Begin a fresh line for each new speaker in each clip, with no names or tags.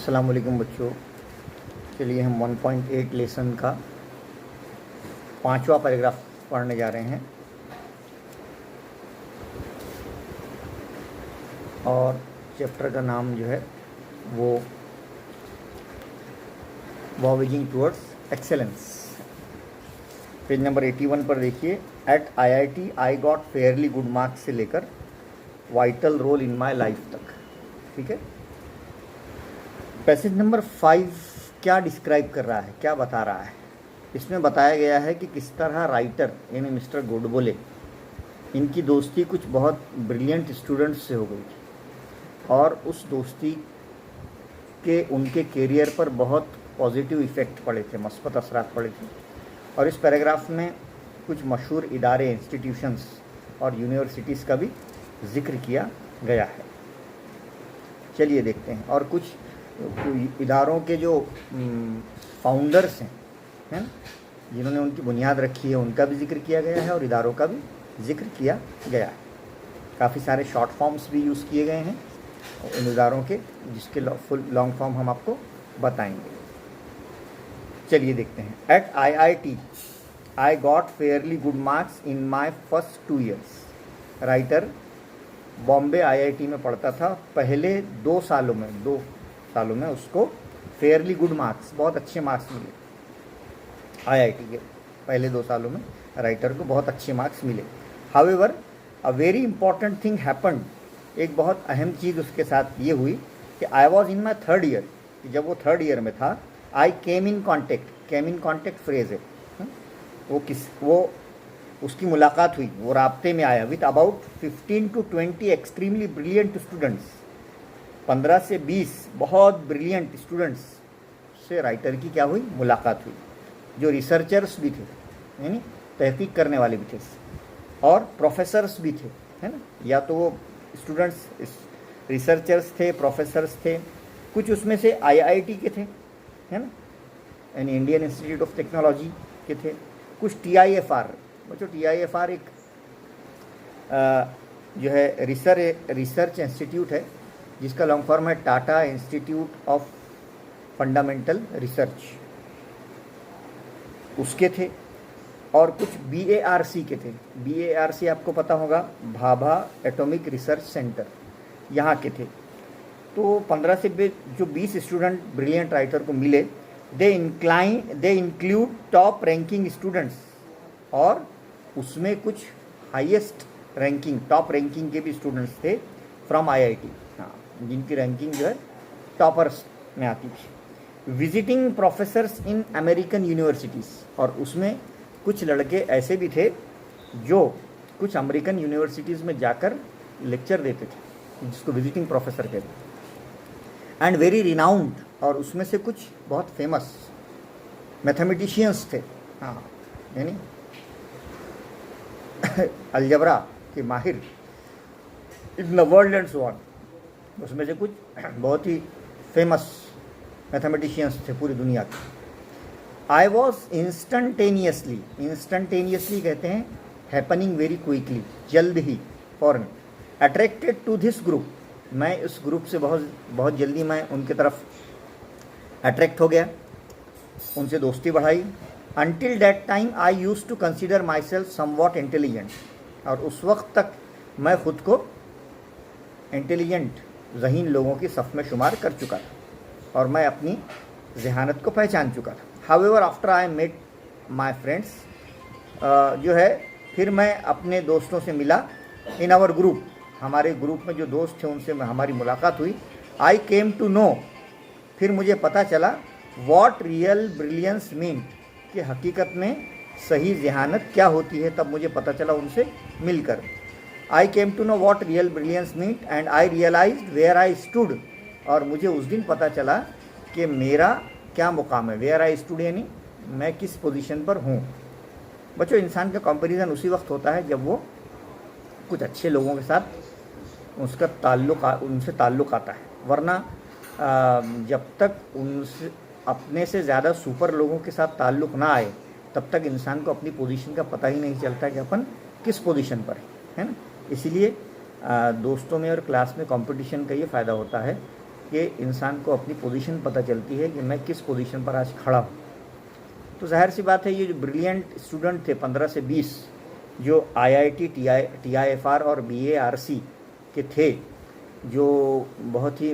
अस्सलाम वालेकुम बच्चों। चलिए हम 1.8 लेसन का 5वां पैराग्राफ पढ़ने जा रहे हैं और चैप्टर का नाम जो है वो voyaging towards excellence. Page number 81 पर देखिए। At IIT I got fairly good marks से लेकर vital role in my life तक। ठीक है। पैसेज नंबर 5 क्या डिस्क्राइब कर रहा है, क्या बता रहा है? इसमें बताया गया है कि किस तरह राइटर यानी मिस्टर गोडबोले, इनकी दोस्ती कुछ बहुत ब्रिलियंट स्टूडेंट्स से हो गई थी और उस दोस्ती के उनके करियर पर बहुत पॉजिटिव इफ़ेक्ट पड़े थे, मस्बत असरात पड़े थे। और इस पैराग्राफ में कुछ मशहूर इदारे, इंस्टीट्यूशंस और यूनिवर्सिटीज़ का भी जिक्र किया गया है। चलिए देखते हैं। और कुछ इदारों के जो फाउंडर्स हैं, है ना, जिन्होंने उनकी बुनियाद रखी है, उनका भी जिक्र किया गया है और इदारों का भी जिक्र किया गया है। काफ़ी सारे शॉर्ट फॉर्म्स भी यूज़ किए गए हैं इन इदारों के, जिसके फुल लॉन्ग फॉर्म हम आपको बताएंगे। चलिए देखते हैं। At IIT I got fairly good marks in my first 2 years। Writer Bombay IIT में पढ़ता था। पहले 2 सालों में उसको फेयरली गुड मार्क्स, बहुत अच्छे मार्क्स मिले। IIT के पहले 2 सालों में राइटर को बहुत अच्छे मार्क्स मिले। However a very important thing happened. एक बहुत अहम चीज़ उसके साथ ये हुई कि I was in my 3rd year, कि जब वो 3rd year में था, आई केम इन कॉन्टेक्ट फ्रेज है, वो उसकी मुलाकात हुई, वो राब्ते में आया with about 15 to 20 extremely brilliant students. 15 से 20 बहुत ब्रिलियंट स्टूडेंट्स से राइटर की क्या हुई, मुलाकात हुई, जो रिसर्चर्स भी थे, यानी तहकीक करने वाले भी थे, और प्रोफेसर्स भी थे, है ना। या तो वो स्टूडेंट्स रिसर्चर्स थे, प्रोफेसर्स थे, कुछ उसमें से IIT के थे, है ना, यानी इंडियन इंस्टीट्यूट ऑफ टेक्नोलॉजी के थे, कुछ TIFR। बच्चों TIFR एक जो है रिसर्च इंस्टीट्यूट है, जिसका लॉन्ग फॉर्म है Tata institute of fundamental research, उसके थे। और कुछ BARC के थे। BARC आपको पता होगा, भाभा एटॉमिक रिसर्च सेंटर, यहाँ के थे। तो 15 से जो 20 स्टूडेंट ब्रिलियंट राइटर को मिले, they include top ranking students, और उसमें कुछ हाईएस्ट रैंकिंग, टॉप रैंकिंग के भी स्टूडेंट्स थे फ्रॉम IIT, हाँ, जिनकी रैंकिंग जो है टॉपर्स में आती थी। Visiting professors in American universities, और उसमें कुछ लड़के ऐसे भी थे जो कुछ अमेरिकन यूनिवर्सिटीज़ में जाकर लेक्चर देते थे, जिसको विजिटिंग प्रोफेसर कहते हैं। एंड वेरी रिनाउंड, और उसमें से कुछ बहुत फेमस मैथमेटिशियंस थे, हाँ, यानी अलजबरा के माहिर, इन the world and so on. उसमें से कुछ बहुत ही फेमस मैथमेटिशियंस थे पूरी दुनिया के। आई वॉज इंस्टंटेनियसली कहते हैं हैपनिंग वेरी क्विकली, जल्द ही, फौरन। अट्रैक्टेड टू दिस ग्रुप, मैं इस ग्रुप से बहुत जल्दी मैं उनकी तरफ अट्रैक्ट हो गया, उनसे दोस्ती बढ़ाई। Until that time I used to consider myself somewhat intelligent, और उस वक्त तक मैं ख़ुद को इंटेलिजेंट, ज़हीन लोगों की सफ़ में शुमार कर चुका था और मैं अपनी जहानत को पहचान चुका था। However after I met my friends, जो है फिर मैं अपने दोस्तों से मिला, in our group, हमारे ग्रुप में जो दोस्त थे उनसे हमारी मुलाकात हुई। I came to know, फिर मुझे पता चला, what real brilliance meant, कि हकीकत में सही जहानत क्या होती है, तब मुझे पता चला उनसे मिलकर। I came to know what real brilliance meant and I realized where I stood, और मुझे उस दिन पता चला कि मेरा क्या मुकाम है। वेयर आई स्टूड यानी मैं किस पोजीशन पर हूँ। बच्चों, इंसान का कंपैरिजन उसी वक्त होता है जब वो कुछ अच्छे लोगों के साथ उनसे ताल्लुक़ आता है, वरना जब तक उनसे अपने से ज़्यादा सुपर लोगों के साथ ताल्लुक़ ना आए, तब तक इंसान को अपनी पोजीशन का पता ही नहीं चलता कि अपन किस पोजीशन पर है ना। इसीलिए दोस्तों में और क्लास में कंपटीशन का ये फ़ायदा होता है कि इंसान को अपनी पोजीशन पता चलती है कि मैं किस पोजीशन पर आज खड़ा हूँ। तो जाहिर सी बात है ये जो ब्रिलियंट स्टूडेंट थे 15 से 20 जो IIT TIFR और BARC के थे, जो बहुत ही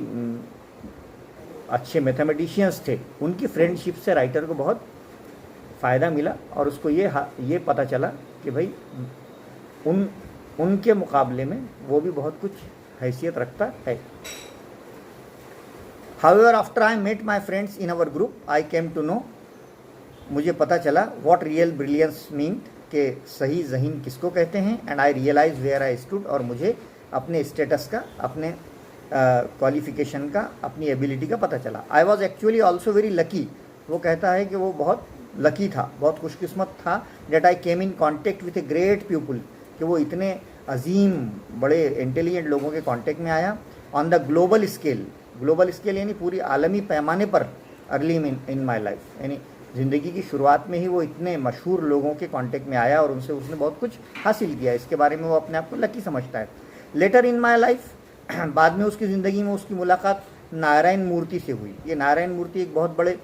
अच्छे मैथमेटिशियंस थे, उनकी फ्रेंडशिप से राइटर को बहुत फ़ायदा मिला और उसको ये पता चला कि भाई उनके मुकाबले में वो भी बहुत कुछ हैसियत रखता है। However, after I met my friends in our group, I came to know, मुझे पता चला what real brilliance meant, कि सही ज़हीन किसको कहते हैं, and I realized where I stood, और मुझे अपने स्टेटस का, अपने क्वालिफिकेशन का, अपनी एबिलिटी का पता चला। I was actually also very lucky, वो कहता है कि वो बहुत लकी था, बहुत खुशकिस्मत था, that I came in contact with a great people, कि वो इतने अजीम बड़े इंटेलिजेंट लोगों के कांटेक्ट में आया। ऑन द ग्लोबल स्केल यानी पूरी आलमी पैमाने पर अर्ली इन माई लाइफ, यानी ज़िंदगी की शुरुआत में ही वो इतने मशहूर लोगों के कांटेक्ट में आया और उनसे उसने बहुत कुछ हासिल किया। इसके बारे में वो अपने आप को लकी समझता है। लेटर इन माई लाइफ, बाद में उसकी ज़िंदगी में उसकी मुलाकात नारायण मूर्ति से हुई। ये नारायण मूर्ति एक बहुत बड़े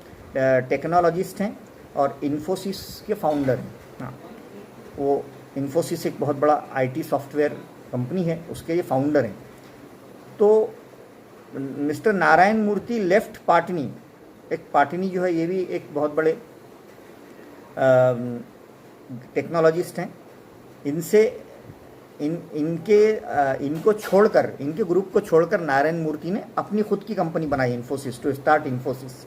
टेक्नोलॉजिस्ट हैं और इन्फोसिस के फाउंडर हैं। हाँ, वो इन्फोसिस एक बहुत बड़ा IT सॉफ्टवेयर कंपनी है, उसके ये फाउंडर हैं। तो मिस्टर नारायण मूर्ति लेफ्ट पाटनी, एक पाटनी जो है ये भी एक बहुत बड़े टेक्नोलॉजिस्ट हैं। इनको छोड़कर, इनके ग्रुप को छोड़कर नारायण मूर्ति ने अपनी खुद की कंपनी बनाई, Infosys, to start Infosys.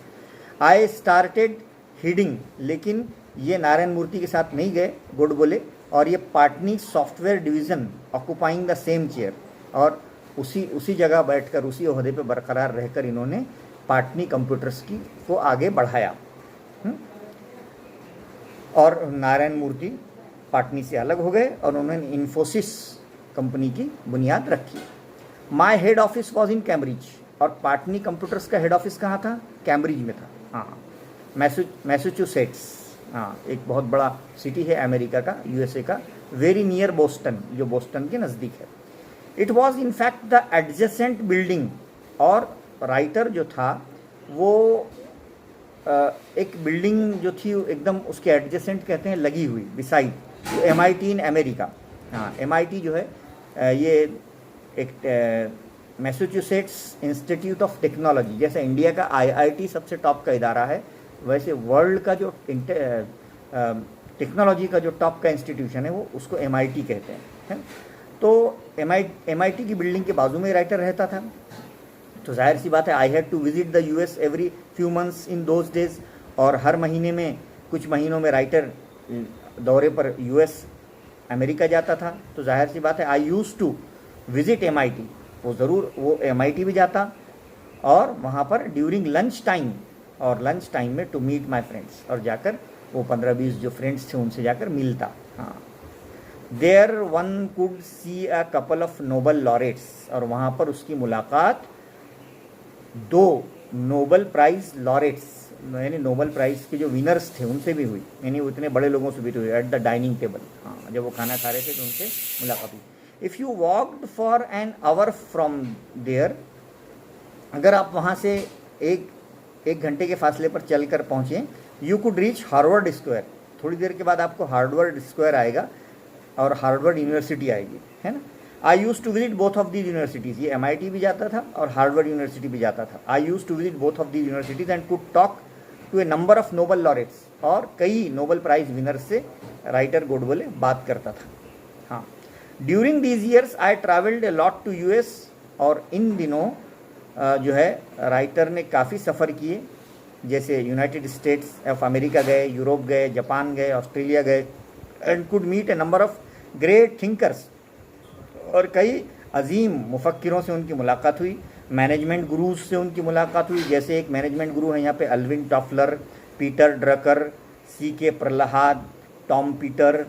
I started heading, लेकिन ये नारायण मूर्ति के साथ नहीं गए, गुड बोले, और ये Patni software division occupying the same chair, और उसी जगह बैठकर, उसी ओहदे पे बरकरार रहकर इन्होंने पाटनी कंप्यूटर्स को आगे बढ़ाया। और नारायण मूर्ति पाटनी से अलग हो गए और उन्होंने इन्फोसिस कंपनी की बुनियाद रखी। My head office was in Cambridge, और पाटनी कंप्यूटर्स का हेड ऑफिस कहाँ था? कैम्ब्रिज में था। हाँ, मैसेच्यूसेट्स, हाँ, एक बहुत बड़ा सिटी है अमेरिका का, USA का, वेरी नियर बोस्टन, जो बोस्टन के नज़दीक है। It was in fact the adjacent building, और राइटर जो था वो एक बिल्डिंग जो थी एकदम उसके एडजेसेंट कहते हैं, लगी हुई, बिसाइड, MIT इन अमेरिका। हाँ, MIT जो है ये एक मैसेच्यूसेट्स इंस्टीट्यूट ऑफ टेक्नोलॉजी, जैसे इंडिया का IIT सबसे टॉप का इदारा है, वैसे वर्ल्ड का जो टेक्नोलॉजी का जो टॉप का इंस्टीट्यूशन है वो उसको MIT कहते हैं। तो MIT की बिल्डिंग के बाजू में राइटर रहता था। तो जाहिर सी बात है, I had to visit the US every few months in those days, और हर महीने में, कुछ महीनों में राइटर दौरे पर US अमेरिका जाता था। तो जाहिर सी बात है, आई यूज़ टू विजिट MIT, वो MIT भी जाता, और वहाँ पर ड्यूरिंग लंच टाइम, और लंच टाइम में टू मीट माई फ्रेंड्स, और जाकर वो 15-20 जो फ्रेंड्स थे उनसे जाकर मिलता। हाँ, there one could see a couple of Nobel laureates, और वहाँ पर उसकी मुलाकात 2 नोबल प्राइज़ लॉरेट्स, यानी नोबल प्राइज़ के जो विनर्स थे उनसे भी हुई, यानी वो इतने बड़े लोगों से भी हुई, एट द डाइनिंग टेबल। हाँ, जब वो खाना खा रहे थे तो उनसे मुलाकात हुई। If you walked for an hour from there, अगर आप वहाँ से एक घंटे के फासले पर चलकर पहुँचें, you could reach Harvard square, थोड़ी देर के बाद आपको हार्वर्ड स्क्वायर आएगा और हार्वर्ड यूनिवर्सिटी आएगी, है ना। I used to visit both of these universities, ये MIT भी जाता था और हार्वर्ड यूनिवर्सिटी भी जाता था। I used to visit both of these universities and could talk to a number of Nobel laureates, और कई नोबल प्राइज़ विनर्स से राइटर गोडबोले बात करता था। हाँ, during these years I travelled a lot to US, और इन दिनों जो है राइटर ने काफ़ी सफ़र किए, जैसे यूनाइटेड स्टेट्स ऑफ अमेरिका गए, यूरोप गए, जापान गए, ऑस्ट्रेलिया गए, and could meet a number of great thinkers, और कई अजीम मुफक्किरों से उनकी मुलाकात हुई। मैनेजमेंट गुरूज से उनकी मुलाकात हुई, जैसे एक मैनेजमेंट गुरु हैं यहाँ पे Alvin Toffler, Peter Drucker, CK Prahalad, Tom Peter,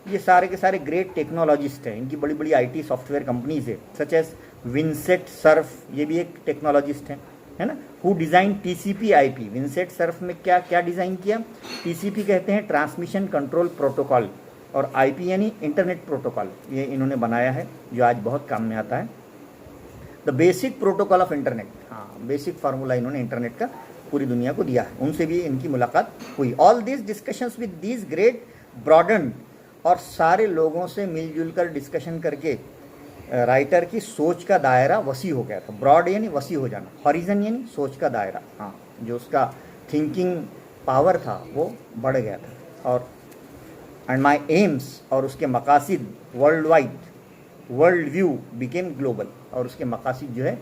ये सारे के सारे ग्रेट टेक्नोलॉजिस्ट हैं। इनकी बड़ी बड़ी IT सॉफ्टवेयर कंपनीज है, सच एज विंसेट सर्फ, ये भी एक टेक्नोलॉजिस्ट हैं, है ना। Who design TCP/IP, Vincent Surf में क्या डिज़ाइन किया? TCP कहते हैं ट्रांसमिशन कंट्रोल प्रोटोकॉल, और IP यानी इंटरनेट प्रोटोकॉल, ये इन्होंने बनाया है जो आज बहुत काम में आता है। The basic protocol of internet, हाँ बेसिक फार्मूला इन्होंने इंटरनेट का पूरी दुनिया को दिया है, उनसे भी इनकी मुलाकात हुई। All this discussions with these great broaden, और सारे लोगों से मिलजुल कर डिस्कशन करके राइटर की सोच का दायरा वसी हो गया था। ब्रॉड यानी वसी हो जाना, हॉरिजन यानी सोच का दायरा, हाँ जो उसका थिंकिंग पावर था वो बढ़ गया था। और एंड माई एम्स, और उसके मकासिद world wide, world view became global, और उसके मकासिद जो है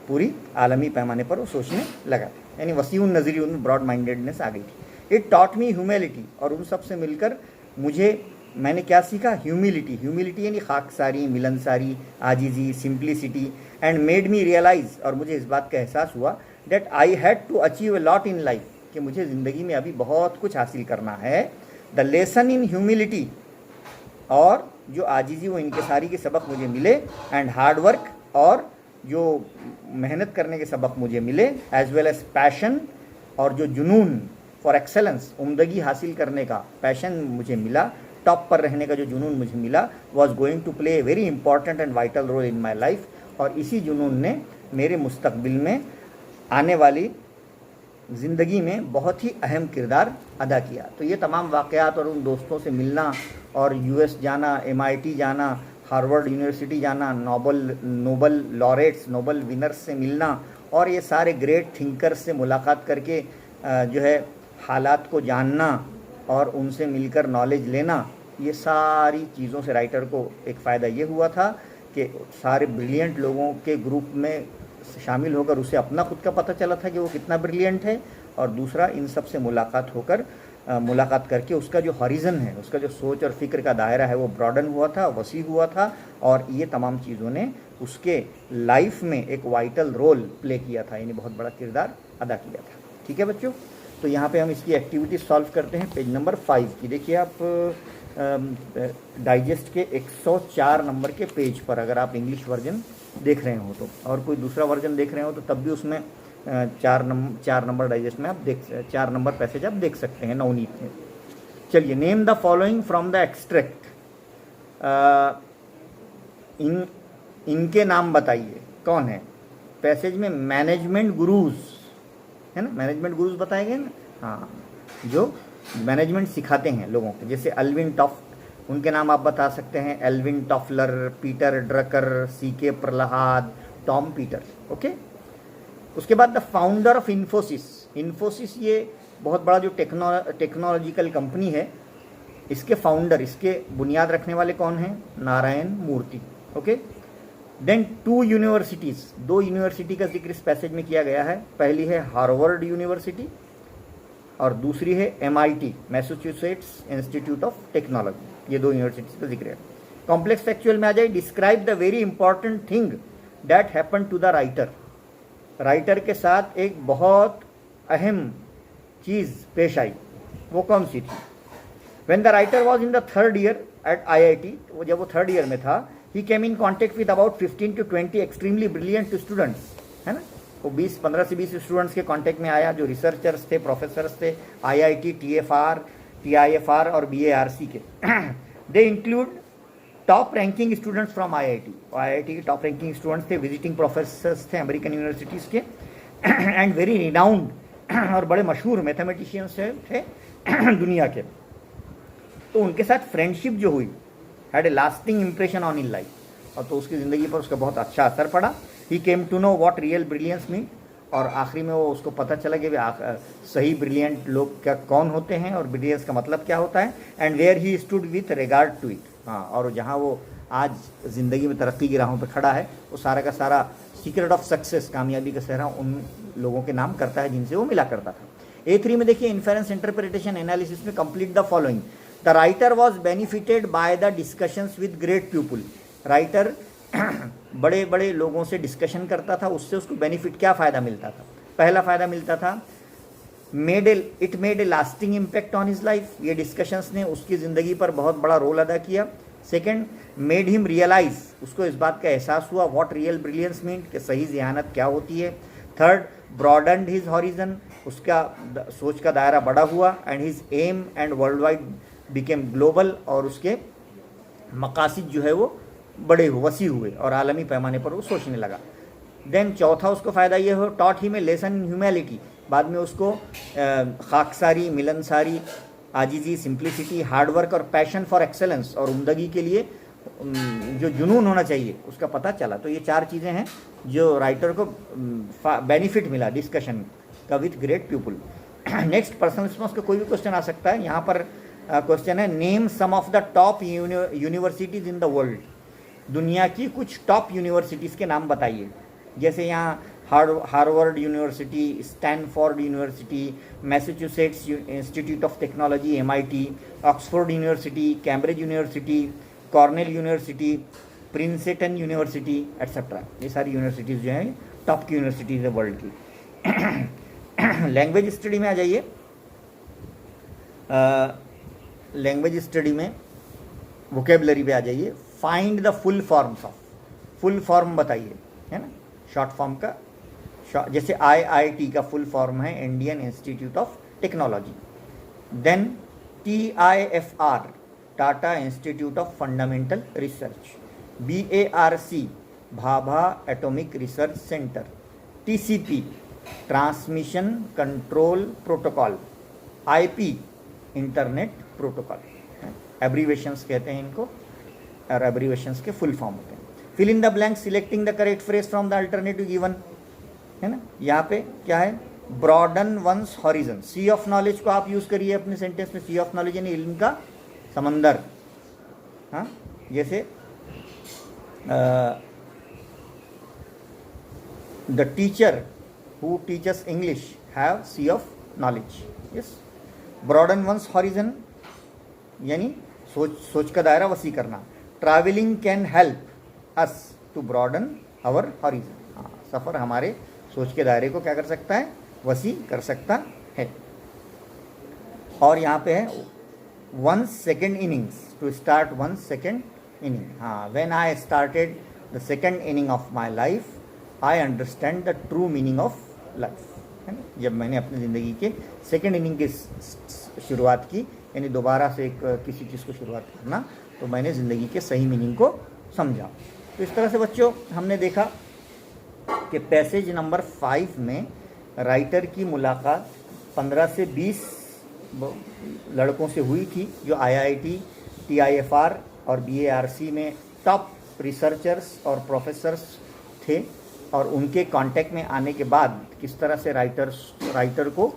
पूरी आलमी पैमाने पर वो सोचने लगा, यानी वसीउन नज़री, उनमें ब्रॉड माइंडेडनेस आ गई थी। इट टॉट मी ह्यूमिलिटी, और उन सब से मिलकर मैंने क्या सीखा, ह्यूमिलिटी, ह्यूमिलिटी यानी खाकसारी, मिलनसारी, आजीजी, simplicity, and made me realise, और मुझे इस बात का एहसास हुआ that I had to achieve a lot in life, कि मुझे ज़िंदगी में अभी बहुत कुछ हासिल करना है। द लेसन इन ह्यूमिलिटी, और जो आजीजी वो इनके सारी के सबक मुझे मिले, एंड हार्ड वर्क, और जो मेहनत करने के सबक मुझे मिले, एज वेल एज पैशन, और जो जुनून फॉर एक्सेलेंस, उम्दगी हासिल करने का पैशन मुझे मिला, टॉप पर रहने का जो जुनून मुझे मिला, was going to play a very important and vital role in my life, और इसी जुनून ने मेरे मुस्तकबिल में आने वाली ज़िंदगी में बहुत ही अहम किरदार अदा किया। तो ये तमाम वाक़यात और उन दोस्तों से मिलना, और यूएस जाना, MIT जाना, हार्वर्ड यूनिवर्सिटी जाना, नोबल लॉरेट्स, नोबल विनर्स से मिलना, और ये सारे ग्रेट थिंकर्स से मुलाकात करके जो है हालात को जानना और उनसे मिलकर नॉलेज लेना, ये सारी चीज़ों से राइटर को एक फ़ायदा ये हुआ था कि सारे ब्रिलियंट लोगों के ग्रुप में शामिल होकर उसे अपना खुद का पता चला था कि वो कितना ब्रिलियंट है, और दूसरा इन सब से मुलाकात करके उसका जो हॉरिजन है, उसका जो सोच और फिक्र का दायरा है वो ब्रॉडन हुआ था, वसी हुआ था, और ये तमाम चीज़ों ने उसके लाइफ में एक वाइटल रोल प्ले किया था, यानी बहुत बड़ा किरदार अदा किया था। ठीक है बच्चों, तो यहाँ पे हम इसकी एक्टिविटी सॉल्व करते हैं पेज नंबर 5 की। देखिए आप डाइजेस्ट के 104 नंबर के पेज पर, अगर आप इंग्लिश वर्जन देख रहे हो तो, और कोई दूसरा वर्जन देख रहे हो तो तब भी उसमें 4 नंबर डाइजेस्ट में आप 4 नंबर पैसेज आप देख सकते हैं नवनीत में। चलिए, name the following from the extract, इनके नाम बताइए, कौन है पैसेज में? मैनेजमेंट गुरुज है ना, मैनेजमेंट गुरुज बताए गए ना, हाँ जो मैनेजमेंट सिखाते हैं लोगों को, जैसे अल्विन टॉफ्ट, उनके नाम आप बता सकते हैं, Alvin Toffler, Peter Drucker, CK Prahalad, Tom Peter. Okay, उसके बाद the founder of Infosys, Infosys ये बहुत बड़ा जो टेक्नोलॉजिकल कंपनी है, इसके फाउंडर, इसके बुनियाद रखने वाले कौन हैं? नारायण मूर्ति। ओके, देन 2 यूनिवर्सिटीज़, 2 यूनिवर्सिटी का जिक्र इस पैसेज में किया गया है। पहली है हार्वर्ड यूनिवर्सिटी और दूसरी है MIT, Massachusetts institute of technology. ये 2 यूनिवर्सिटीज़ का जिक्र है। कॉम्प्लेक्स फैक्चुअल में आ जाए, describe the very important thing that happen to the writer, writer के साथ एक बहुत अहम चीज़ पेश आई, वो कौन सी थी? When the writer was in the 3rd year at IIT, वो जब वो 3rd ईयर में था, he came in contact with about 15 to 20 extremely brilliant students, है ना, वो 15 से 20 स्टूडेंट्स के कांटेक्ट में आया जो रिसर्चर्स थे, प्रोफेसर्स थे, IIT, TIFR और BARC के। They include top ranking students from IIT के टॉप रैंकिंग स्टूडेंट्स थे, विजिटिंग प्रोफेसर्स थे अमेरिकन यूनिवर्सिटीज़ के, एंड वेरी रिनाउंड और बड़े मशहूर मैथमेटिशियंस थे दुनिया के। तो उनके साथ फ्रेंडशिप जो हुई, had a lasting impression on in life, और तो उसकी ज़िंदगी पर उसका बहुत अच्छा असर पड़ा। He came to know what real brilliance mean, और आखिरी में वो उसको पता चला कि सही ब्रिलियंट लोग क्या कौन होते हैं और ब्रिलियंस का मतलब क्या होता है, and where he stood with regard to it. हाँ, और जहाँ वो आज ज़िंदगी में तरक्की की राहों पर खड़ा है, वो सारा का सारा सीक्रेट ऑफ सक्सेस, कामयाबी का सेहरा उन लोगों के नाम करता है जिनसे वो मिला करता था। A3 में देखिए, इन्फेरेंस, इंटरप्रिटेशन, एनालिसिस में complete the following. The writer was benefited by the discussions with great people, writer बड़े बड़े लोगों से डिस्कशन करता था, उससे उसको बेनिफिट क्या फ़ायदा मिलता था? पहला फ़ायदा मिलता था, it made a lasting impact on his life, ये डिस्कशंस ने उसकी ज़िंदगी पर बहुत बड़ा रोल अदा किया। सेकेंड, मेड हिम रियलाइज, उसको इस बात का एहसास हुआ व्हाट रियल ब्रिलियंस मीन, कि सही ज़हानत क्या होती है। थर्ड, ब्रॉडन्ड हिज हॉरिजन, उसका सोच का दायरा बड़ा हुआ, and his aim and world wide became global, और उसके मकासद जो है वो बड़े वसी हुए और आलमी पैमाने पर वो सोचने लगा। देन चौथा उसको फ़ायदा ये हो, टॉट ही में लेसन इन ह्यूमैलिटी, बाद में उसको खाकसारी, मिलनसारी, आजीजी, सिंप्लिसिटी, हार्डवर्क और पैशन फॉर एक्सेलेंस और उम्दगी के लिए जो जुनून होना चाहिए उसका पता चला। तो ये 4 चीज़ें हैं जो राइटर को बेनिफिट मिला डिस्कशन का with great people. Next personal response का कोई भी क्वेश्चन आ सकता है। यहाँ पर क्वेश्चन है name some of the top universities in the world, दुनिया की कुछ टॉप यूनिवर्सिटीज़ के नाम बताइए। जैसे यहाँ Harvard University, Stanford University, Massachusetts Institute of Technology MIT, Oxford University, Cambridge University, Cornell University, Princeton University etcetera. ये सारी यूनिवर्सिटीज़ जो हैं टॉप की यूनिवर्सिटीज़ है वर्ल्ड की। लैंग्वेज स्टडी में आ जाइए। लैंग्वेज स्टडी में वोकेबलरी पे आ जाइए। Find the full forms of, full form बताइए, है ना, शॉर्ट फॉर्म का। जैसे IIT का फुल फॉर्म है Indian institute of technology. Then TIFR, Tata institute of fundamental research. BARC, Bhabha atomic research centre. TCP, transmission control protocol. IP, internet protocol. Abbreviations कहते हैं इनको, और एब्रीवेशंस के फुल फॉर्म होते हैं। Fill in the blank selecting the correct phrase from the alternative given, है ना। यहाँ पे क्या है, broaden one's horizon. Sea of knowledge को आप यूज करिए अपने सेंटेंस में। सी ऑफ नॉलेज यानी इल्म का समंदर। हाँ, जैसे the teacher who teachers English have sea of knowledge. Yes, broaden one's horizon यानी सोच का दायरा वसी करना। Travelling can help us to broaden our horizon. हाँ, सफ़र हमारे सोच के दायरे को क्या कर सकता है, वसी कर सकता है। और यहाँ पे है 1 second innings, to start 1 second inning. हाँ, when I started the second inning of my life I understand the true meaning of life, है ना। जब मैंने अपनी ज़िंदगी के सेकेंड इनिंग की शुरुआत की, यानी दोबारा से किसी चीज़ को शुरुआत करना, तो मैंने ज़िंदगी के सही मीनिंग को समझा। तो इस तरह से बच्चों हमने देखा कि पैसेज नंबर 5 में राइटर की मुलाकात 15 से 20 लड़कों से हुई थी जो IIT, TIFR और BARC में टॉप रिसर्चर्स और प्रोफेसर्स थे। और उनके कांटेक्ट में आने के बाद किस तरह से राइटर को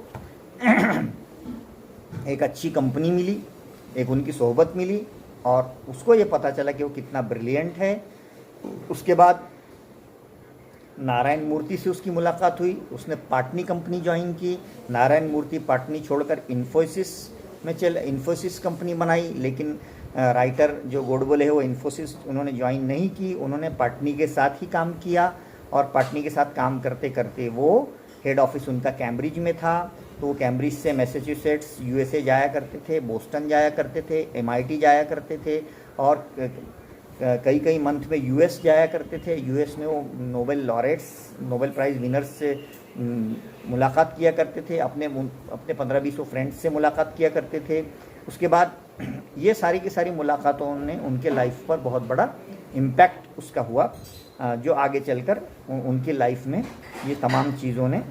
एक अच्छी कंपनी मिली, एक उनकी सोहबत मिली, और उसको ये पता चला कि वो कितना ब्रिलियंट है। उसके बाद नारायण मूर्ति से उसकी मुलाकात हुई, उसने पाटनी कंपनी ज्वाइन की। नारायण मूर्ति पाटनी छोड़कर इन्फोसिस कंपनी बनाई, लेकिन राइटर जो गोडबोले है वो इन्फोसिस उन्होंने ज्वाइन नहीं की, उन्होंने पाटनी के साथ ही काम किया। और पाटनी के साथ काम करते करते वो हेड ऑफिस उनका कैम्ब्रिज में था, तो वो कैम्ब्रिज से मैसेच्यूसेट्स USA जाया करते थे, बोस्टन जाया करते थे, MIT जाया करते थे, और कई मंथ में US जाया करते थे। US में वो Nobel laureates, Nobel prize winners से मुलाकात किया करते थे, अपने 15-20 फ्रेंड्स से मुलाकात किया करते थे। उसके बाद ये सारी की सारी मुलाकातों ने उनके लाइफ पर बहुत बड़ा इम्पैक्ट उसका हुआ, जो आगे चलकर उनकी लाइफ में ये तमाम चीज़ों ने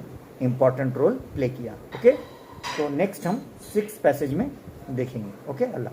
इम्पॉर्टेंट रोल प्ले किया। ओके, तो नेक्स्ट हम 6 पैसेज में देखेंगे। ओके, अल्लाह।